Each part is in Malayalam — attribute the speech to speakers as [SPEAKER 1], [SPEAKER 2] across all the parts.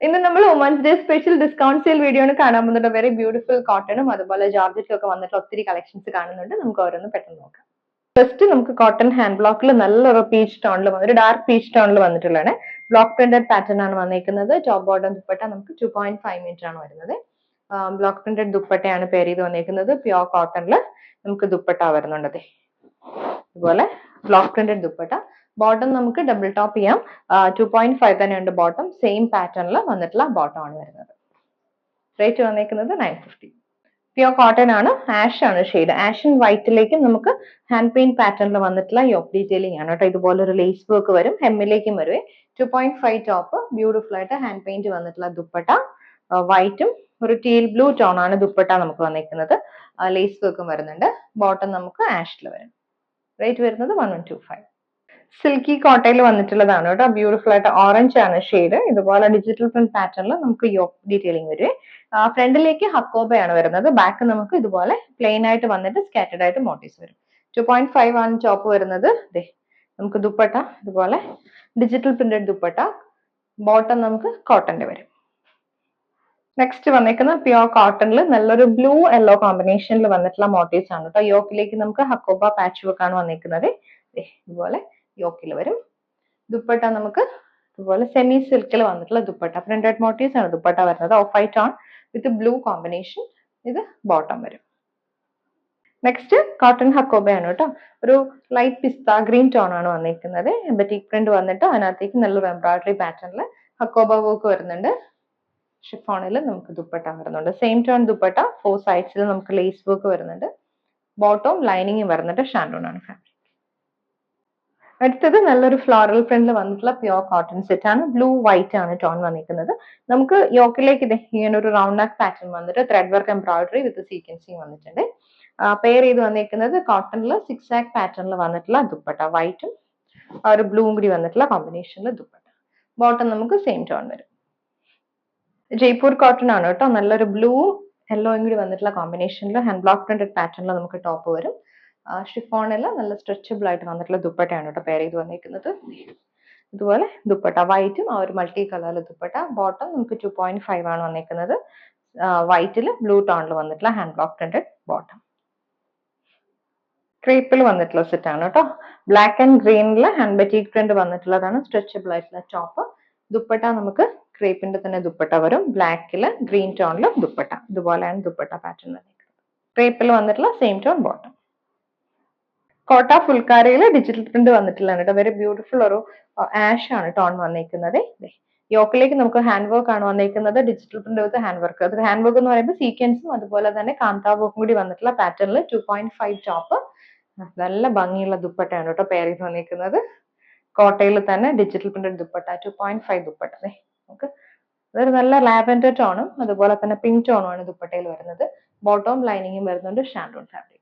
[SPEAKER 1] ഇന്ന് നമ്മൾ women's day special discount sale video ആണ് കാണാൻ പോകുന്നത്. വെരി ബ്യൂട്ടിഫുൾ കോട്ടണും അതുപോലെ ജോർജറ്റും ഒക്കെ വന്നിട്ട് ഒത്തിരി കളക്ഷൻസ് കാണുന്നുണ്ട്. നമുക്ക് ഓരോന്ന് പെട്ടെന്ന് നോക്കാം. ഫസ്റ്റ് നമുക്ക് കോട്ടൺ ഹാൻഡ് ബ്ലോക്കിൽ നല്ലൊരു പീച്ച് ടോണിൽ ഒരു ഡാർക്ക് പീച്ച് ടോണിൽ വന്നിട്ടുള്ളതാണ്. ബ്ലോക്ക് പ്രിന്റഡ് പാറ്റേൺ ആണ് വന്നിരിക്കുന്നത്. ടോപ്പ് ബോട്ടം ദുപ്പട്ട നമുക്ക് 2.5 മീറ്റർ ആണ് വരുന്നത്. ബ്ലോക്ക് പ്രിന്റഡ് ദുപ്പട്ടയാണ് പേര് ചെയ്ത് വന്നിരിക്കുന്നത്. പ്യോർ കോട്ടണിൽ നമുക്ക് ദുപ്പട്ട വരുന്നുണ്ട്. അതുപോലെ ബ്ലോക്ക് പ്രിന്റഡ് ദുപ്പട്ട. ബോട്ടം നമുക്ക് ഡബിൾ ടോപ്പ് ചെയ്യാം. 2.5 തന്നെയുണ്ട് ബോട്ടം. സെയിം പാറ്റേണിൽ വന്നിട്ടുള്ള ബോട്ടം ആണ് വരുന്നത്. റേറ്റ് വന്നിരിക്കുന്നത് 950. പ്യോർ കോട്ടൺ ആണ്. ആഷ് ആണ് ഷെയ്ഡ്. ആഷ് ആൻഡ് വൈറ്റിലേക്ക് നമുക്ക് ഹാൻഡ് പെയിന്റ് പാറ്റേണിൽ വന്നിട്ടുള്ള യോക്ക് ഡീറ്റെയിലിംഗ് ആണ് കേട്ടോ. ഇതുപോലെ ഒരു ലേസ് വർക്ക് വരും. ഹെമ്മിലേക്കും വരുവേ. 2.5 ടോപ്പ് ബ്യൂട്ടിഫുൾ ആയിട്ട് ഹാൻഡ് പെയിന്റ് വന്നിട്ടുള്ള ദുപ്പട്ട. വൈറ്റും ഒരു ടീൽ ബ്ലൂ ടോൺ ആണ് ദുപ്പട്ട നമുക്ക് വന്നിരിക്കുന്നത്. ലേസ് വർക്കും വരുന്നുണ്ട്. ബോട്ടം നമുക്ക് ആഷിൽ വരും. റേറ്റ് വരുന്നത് 1125. സിൽക്കി കോട്ടയിൽ വന്നിട്ടുള്ളതാണ് കേട്ടോ. ബ്യൂട്ടിഫുൾ ആയിട്ട് ഓറഞ്ച് ആണ് ഷെയ്ഡ്. ഇതുപോലെ ഡിജിറ്റൽ പ്രിന്റ് പാറ്റേണിൽ നമുക്ക് യോക്ക് ഡീറ്റെയിലിംഗ് വരുവേ. ഫ്രണ്ടിലേക്ക് ഹക്കോബയാണ് വരുന്നത്. ബാക്ക് നമുക്ക് ഇതുപോലെ പ്ലെയിൻ ആയിട്ട് വന്നിട്ട് സ്കാറ്റേഡ് ആയിട്ട് മോട്ടീവ്സ് വരും. 2.5 ആണ് ടോപ്പ് വരുന്നത്. നമുക്ക് ദുപ്പട്ട ഇതുപോലെ ഡിജിറ്റൽ പ്രിന്റഡ് ദുപ്പട്ട. ബോട്ടം നമുക്ക് കോട്ടന്റെ വരും. നെക്സ്റ്റ് വന്നിരിക്കുന്നത് പ്യോർ കോട്ടണിൽ നല്ലൊരു ബ്ലൂ യെല്ലോ കോമ്പിനേഷനിൽ വന്നിട്ടുള്ള മോട്ടീവ്സ് ആണ് കേട്ടോ. യോക്കിലേക്ക് നമുക്ക് ഹക്കോബ പാച്ച് വർക്ക് ആണ് വന്നിരിക്കുന്നത്. ഇതുപോലെ യോക്കിൽ വരും. ദുപ്പട്ട നമുക്ക് ഇതുപോലെ സെമി സിൽക്കിൽ വന്നിട്ടുള്ള ദുപ്പട്ട. പ്രിന്റഡ് മോട്ടീവ്സ് ആണ് ദുപ്പട്ട വരുന്നത്. Of white on with blue combination. ഇത് ബോട്ടം വരും. നെക്സ്റ്റ് കോട്ടൺ ഹക്കോബയാണ് കേട്ടോ. ഒരു ലൈറ്റ് പിസ്ത ഗ്രീൻ ടോൺ ആണ് വന്നിരിക്കുന്നത്. ബറ്റിക് പ്രിന്റ് വന്നിട്ട് അതിനകത്തേക്ക് നല്ലൊരു എംബ്രോയിഡറി പാറ്റേണിൽ ഹക്കോബ വർക്ക് വരുന്നുണ്ട്. ഷിഫോണിൽ നമുക്ക് ദുപ്പട്ട വരുന്നുണ്ട്. Same tone dupatta. 4 സൈഡ്സിൽ നമുക്ക് ലേസ് വർക്ക് വരുന്നുണ്ട്. ബോട്ടവും ലൈനിങ്ങും വരുന്നുണ്ട്. ഷാൻഡോൺ ആണ് ഫാബ്രിക്. അടുത്തത് നല്ലൊരു ഫ്ലോറൽ പ്രിന്റിൽ വന്നിട്ടുള്ള പ്യോർ കോട്ടൺ സെറ്റ് ആണ്. ബ്ലൂ വൈറ്റ് ആണ് ടോൺ വന്നിരിക്കുന്നത്. നമുക്ക് യോക്കിലേക്ക് ഇങ്ങനെ ഒരു റൗണ്ട് നെക്ക് പാറ്റേൺ വന്നിട്ട് ത്രെഡ് വർക്ക് എംബ്രോയിഡറി വിത്ത് സീക്വൻസിങ് വന്നിട്ടുണ്ട്. പെയർ ചെയ്ത് വന്നിരിക്കുന്നത് കോട്ടണിൽ 6 ആക്ക് പാറ്റേണിൽ വന്നിട്ടുള്ള ദുപ്പട്ട. വൈറ്റും ഒരു ബ്ലൂവും കൂടി വന്നിട്ടുള്ള കോമ്പിനേഷനിൽ ദുപ്പട്ട. ബോട്ടം നമുക്ക് സെയിം ടോൺ വരും. ജയ്പൂർ കോട്ടൺ ആണ് കേട്ടോ. നല്ലൊരു ബ്ലൂ യെല്ലോയും കൂടി വന്നിട്ടുള്ള കോമ്പിനേഷനിൽ ഹാൻഡ് ബ്ലോക്ക് പ്രിന്റഡ് പാറ്റേണിൽ നമുക്ക് ടോപ്പ് വരും. ഷിഫോണിൽ നല്ല സ്ട്രെച്ചബിൾ ആയിട്ട് വന്നിട്ടുള്ള ദുപ്പട്ടയാണ് കേട്ടോ പെയർ ചെയ്ത് വന്നിരിക്കുന്നത്. ഇതുപോലെ ദുപ്പട്ട വൈറ്റും ഒരു മൾട്ടി കളറിൽ ദുപ്പട്ട. ബോട്ടം നമുക്ക് 2.5 ആണ് വന്നിരിക്കുന്നത്. വൈറ്റിൽ ബ്ലൂ ടോണിൽ വന്നിട്ടുള്ള ഹാൻഡ് ബ്ലോക്ക് പ്രിന്റഡ് ബോട്ടം. ക്രേപ്പിൽ വന്നിട്ടുള്ള സെറ്റ് ആണ് കേട്ടോ. ബ്ലാക്ക് ആൻഡ് ഗ്രീനിൽ ഹാൻഡ് ബറ്റിക് പ്രിന്റ് വന്നിട്ടുള്ളതാണ്. സ്ട്രെച്ചബിൾ ആയിട്ടുള്ള ടോപ്പ്. ദുപ്പട്ട നമുക്ക് ക്രേപ്പിന്റെ തന്നെ ദുപ്പട്ട വരും. ബ്ലാക്കിൽ ഗ്രീൻ ടോണിൽ ദുപ്പട്ട. ഇതുപോലെയാണ് ദുപ്പട്ട പാറ്റേൺ വന്നിരിക്കുന്നത്. ക്രേപ്പിൽ വന്നിട്ടുള്ള സെയിം ടോൺ ബോട്ടം. കോട്ട ഫുൾക്കാരയിൽ ഡിജിറ്റൽ പ്രിന്റ് വന്നിട്ടുള്ളതാണ് കേട്ടോ. വെരി ബ്യൂട്ടിഫുൾ ഒരു ആഷ് ആണ് ടോൺ വന്നിരിക്കുന്നത്. യോക്കിലേക്ക് നമുക്ക് ഹാൻഡ് വർക്ക് ആണ് വന്നിരിക്കുന്നത്. ഡിജിറ്റൽ പ്രിന്റ് വിത്ത് ഹാൻഡ് വർക്ക്. അത് ഹാൻഡ് വർക്ക് എന്ന് പറയുമ്പോൾ സീക്വൻസും അതുപോലെ തന്നെ കാന്ത വർക്കും കൂടി വന്നിട്ടുള്ള പാറ്റേണിൽ 2.5 ടോപ്പ്. നല്ല ഭംഗിയുള്ള ദുപ്പട്ടയാണ് കേട്ടോ പെയർ ചെയ്ത് വന്നിരിക്കുന്നത്. കോട്ടയിൽ തന്നെ ഡിജിറ്റൽ പ്രിന്റഡ് ദുപ്പട്ട. 2.5 ദുപ്പട്ട. നമുക്ക് അതൊരു നല്ല ലാവൻഡർ ടോണും അതുപോലെ തന്നെ പിങ്ക് ടോണും ആണ് ദുപ്പട്ടയിൽ വരുന്നത്. ബോട്ടവും ലൈനിങ്ങും വരുന്നുണ്ട്. ഷാൻഡോൺ ഫാബ്രിക്.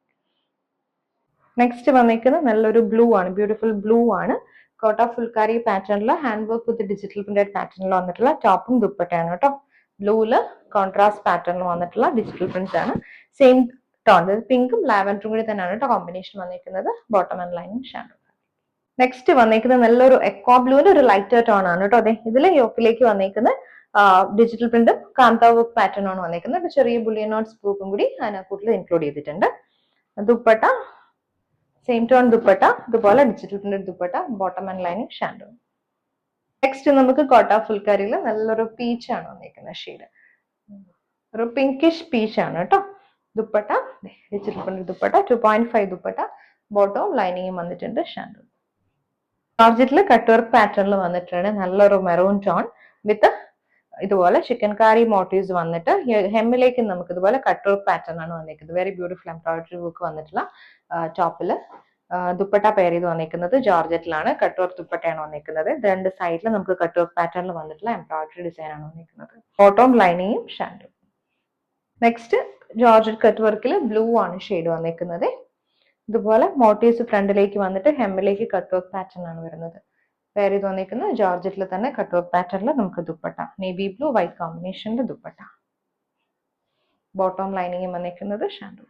[SPEAKER 1] നെക്സ്റ്റ് വന്നിരിക്കുന്നത് നല്ലൊരു ബ്ലൂ ആണ്. ബ്യൂട്ടിഫുൾ ബ്ലൂ ആണ്. കോട്ട ഫുൾക്കാരി പാറ്റേണിൽ hand work with digital printed പാറ്റേണിൽ വന്നിട്ടുള്ള ടോപ്പും ദുപ്പട്ടയാണ് കേട്ടോ. ബ്ലൂല് കോൺട്രാസ്റ്റ് പാറ്റേണിൽ വന്നിട്ടുള്ള ഡിജിറ്റൽ പ്രിന്റ്സ് ആണ്. സെയിം ടോൺ പിങ്കും ലാവൻഡറും കൂടി തന്നെയാണ് കേട്ടോ കോമ്പിനേഷൻ വന്നിരിക്കുന്നത്. ബോട്ടം ആൻഡ് ലൈനിങ് ഷാൻഡോ. നെക്സ്റ്റ് വന്നിരിക്കുന്നത് നല്ലൊരു എക്വാ ബ്ലൂവിൽ ഒരു ലൈറ്റർ ടോൺ ആണ് കേട്ടോ. അതെ ഇതിൽ യോക്കിലേക്ക് വന്നിരിക്കുന്നത് ഡിജിറ്റൽ പ്രിന്റും കാന്ത വർക്ക് പാറ്റേൺ ആണ് വന്നിരിക്കുന്നത്. ചെറിയ ബുള്ളിയൻ നോട്ട്സ് പൂക്കും കൂടി അതിനകത്ത് ഇൻക്ലൂഡ് ചെയ്തിട്ടുണ്ട്. Dupatta same tone dupatta. ഇതുപോലെ digital printed dupatta. Bottom and lining ഷാൻഡോ. നെക്സ്റ്റ് നമുക്ക് കോട്ട ഫുൾക്കാരിയിൽ നല്ലൊരു പീച്ച് ആണ് വന്നിരിക്കുന്ന ഷെയ്ഡ്. ഒരു പിങ്കിഷ് പീച്ച് ആണ് കേട്ടോ. Dupatta digital printed dupatta. 2.5 ദുപ്പട്ട. ബോട്ടവും ലൈനിങ്ങും വന്നിട്ടുണ്ട്. ഷാൻഡോ. ജോർജറ്റിൽ കട്ട് വർക്ക് പാറ്റേണിൽ വന്നിട്ടുണ്ട്. നല്ലൊരു മെറൂൺ ടോൺ വിത്ത് ഇതുപോലെ ചിക്കൻ കാരി മോട്ടീവ്സ് വന്നിട്ട് ഹെമ്മിലേക്ക് നമുക്ക് ഇതുപോലെ കട്ട് വർക്ക് പാറ്റേൺ ആണ് വന്നിരിക്കുന്നത്. വെരി ബ്യൂട്ടിഫുൾ എംബ്രോയിഡറി വർക്ക് വന്നിട്ടുള്ള ടോപ്പിൽ ദുപ്പട്ട പെയർ ചെയ്ത് വന്നിരിക്കുന്നത് ജോർജറ്റിലാണ്. കട്ട് വർക്ക് ദുപ്പട്ടയാണ് വന്നിരിക്കുന്നത്. രണ്ട് സൈഡിൽ നമുക്ക് കട്ട് വർക്ക് പാറ്റേണിൽ വന്നിട്ടുള്ള എംബ്രോയിഡറി ഡിസൈൻ ആണ് വന്നിരിക്കുന്നത്. ബോട്ടവും ലൈനിങ്ങും ഷാൻഡും. നെക്സ്റ്റ് ജോർജറ്റ് കട്ട് വർക്കിൽ ബ്ലൂ ആണ് ഷെയ്ഡ് വന്നിരിക്കുന്നത്. ഇതുപോലെ മോട്ടീവ്സ് ഫ്രണ്ടിലേക്ക് വന്നിട്ട് ഹെമ്മിലേക്ക് കട്ട് വർക്ക് പാറ്റേൺ ആണ് വരുന്നത്. പെയർ ചെയ്ത് വന്നിരിക്കുന്നത് ജോർജറ്റിൽ തന്നെ കട്ട് വർക്ക് പാറ്റേണിൽ നമുക്ക് ദുപ്പട്ട. നേവി ബ്ലൂ വൈറ്റ് കോമ്പിനേഷനിൽ ദുപ്പട്ട. ബോട്ടം ലൈനിങ്ങും വന്നിരിക്കുന്നത് ഷാൻഡു.